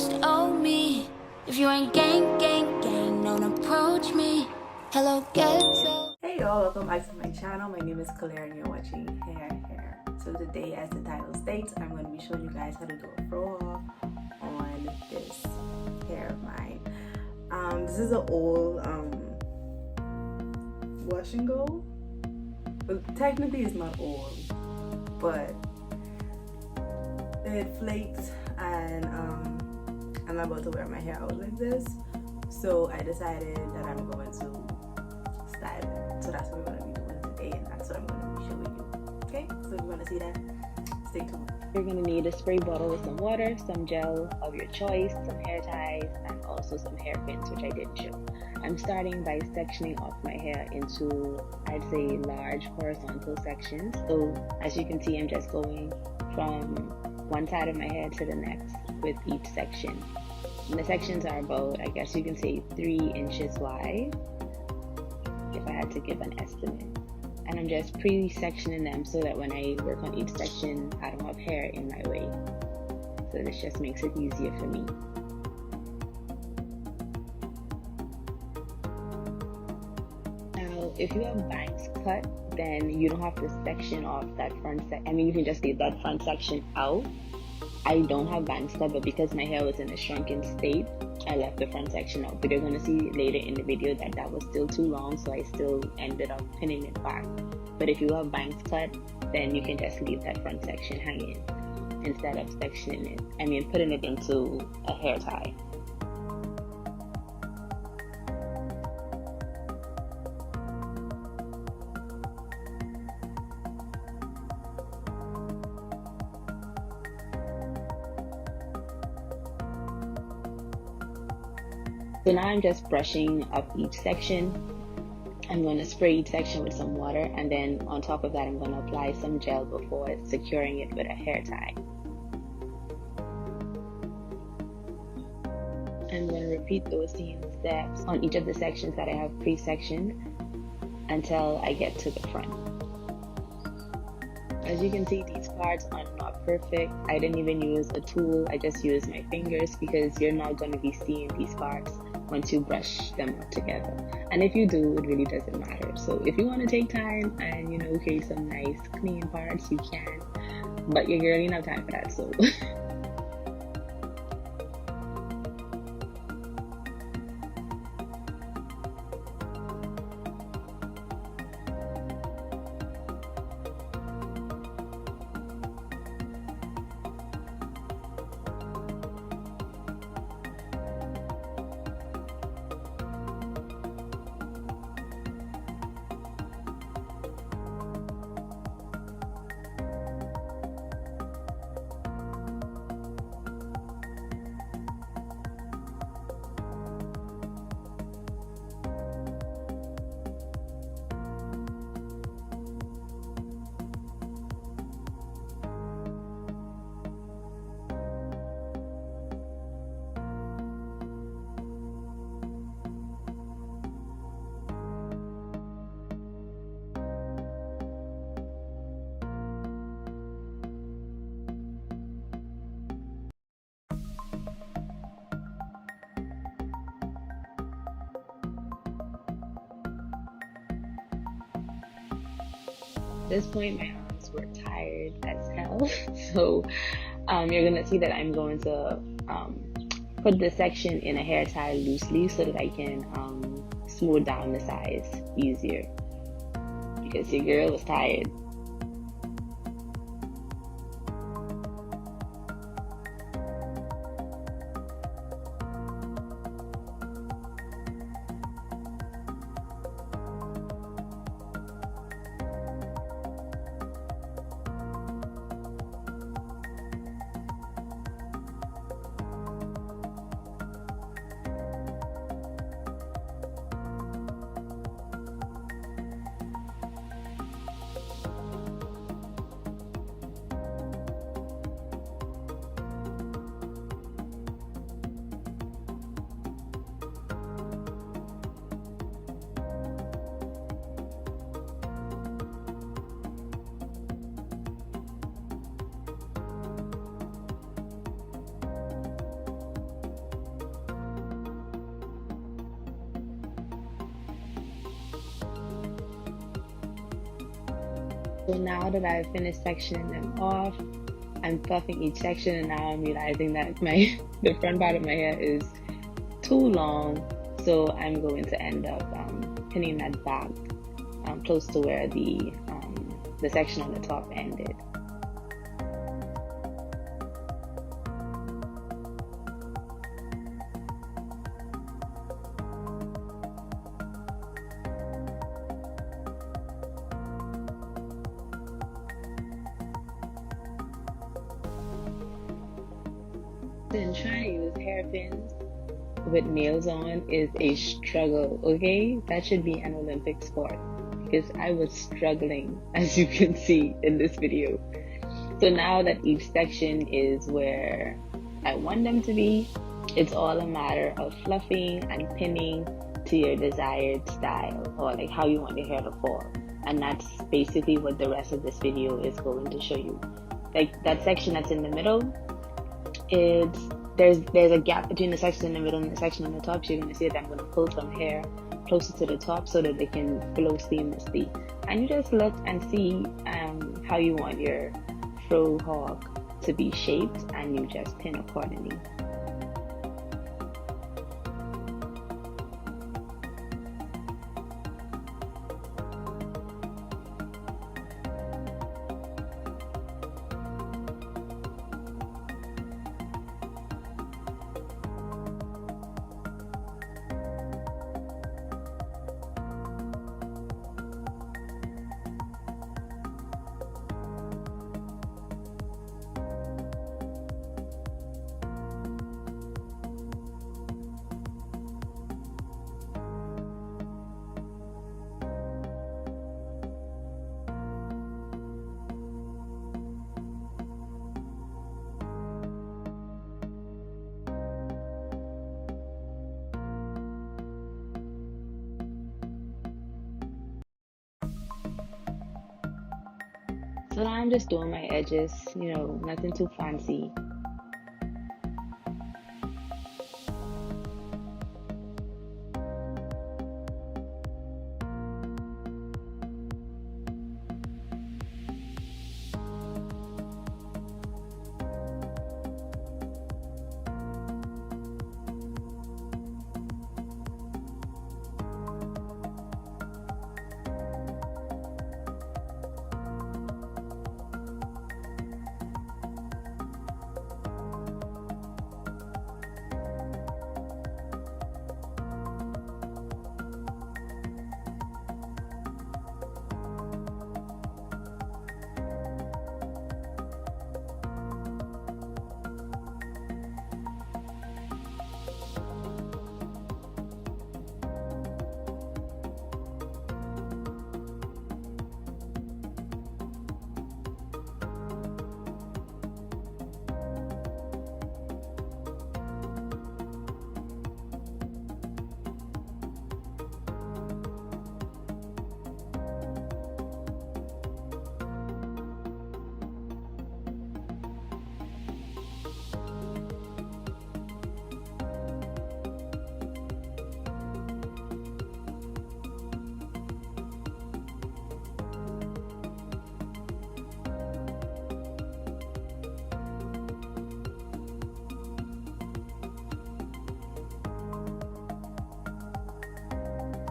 just owe me. If you ain't gang, gang, gang, don't approach me. Hello, ghetto. Hey y'all, welcome back to my channel. My name is Claire and you're watching Hair. So today, as the title states, I'm going to be showing you guys how to do a frohawk on this hair of mine. This is an old wash and go. Well, technically it's not old, but it flaked and I'm about to wear my hair out like this. So I decided that I'm going to style it. So that's what we're going to be doing today, and that's what I'm going to be showing you. Okay, so if you want to see that, stay tuned. You're going to need a spray bottle with some water, some gel of your choice, some hair ties, and also some hairpins, which I didn't show. I'm starting by sectioning off my hair into, I'd say, large horizontal sections. So as you can see, I'm just going from one side of my hair to the next with each section. And the sections are about, I guess you can say, 3 inches wide, if I had to give an estimate. And I'm just pre-sectioning them so that when I work on each section, I don't have hair in my way. So this just makes it easier for me. Now, if you have bangs cut, then you don't have to section off that front you can just leave that front section out. I don't have bangs cut, but because my hair was in a shrunken state, I left the front section out. But you're going to see later in the video that that was still too long, so I still ended up pinning it back. But if you have bangs cut, then you can just leave that front section hanging instead of sectioning it. Putting it into a hair tie. So now I'm just brushing up each section. I'm going to spray each section with some water, and then on top of that I'm going to apply some gel before securing it with a hair tie. I'm going to repeat those same steps on each of the sections that I have pre-sectioned until I get to the front. As you can see, these parts are not perfect. I didn't even use a tool. I just used my fingers because you're not going to be seeing these parts once you brush them up together. And if you do, it really doesn't matter. So if you want to take time and create some nice clean parts, you can. But you're really not have time for that, so at this point my arms were tired as hell. So you're gonna see that I'm going to put the section in a hair tie loosely so that I can smooth down the sides easier, because your girl was tired. So now that I've finished sectioning them off, I'm fluffing each section, and now I'm realizing that the front part of my hair is too long, so I'm going to end up pinning that back close to where the section on the top ended. Then trying to use hairpins with nails on is a struggle, okay? That should be an Olympic sport, because I was struggling, as you can see in this video. So now that each section is where I want them to be, it's all a matter of fluffing and pinning to your desired style, or like how you want your hair to fall. And that's basically what the rest of this video is going to show you. Like that section that's in the middle, there's a gap between the section in the middle and the section on the top. So you're going to see that I'm going to pull some hair closer to the top so that they can flow seamlessly. And you just look and see how you want your Frohawk to be shaped, and you just pin accordingly. So now I'm just doing my edges, nothing too fancy.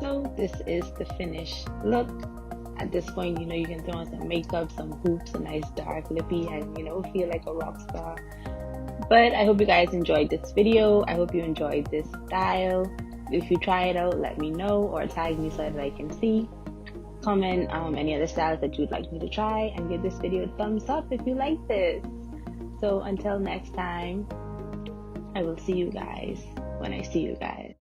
So this is the finished look. At this point, you can throw on some makeup, some hoops, a nice dark lippy, and feel like a rock star. But I hope you guys enjoyed this video. I hope you enjoyed this style. If you try it out, let me know, or tag me so that I can see. Comment any other styles that you'd like me to try, and give this video a thumbs up if you like this. So until next time, I will see you guys when I see you guys.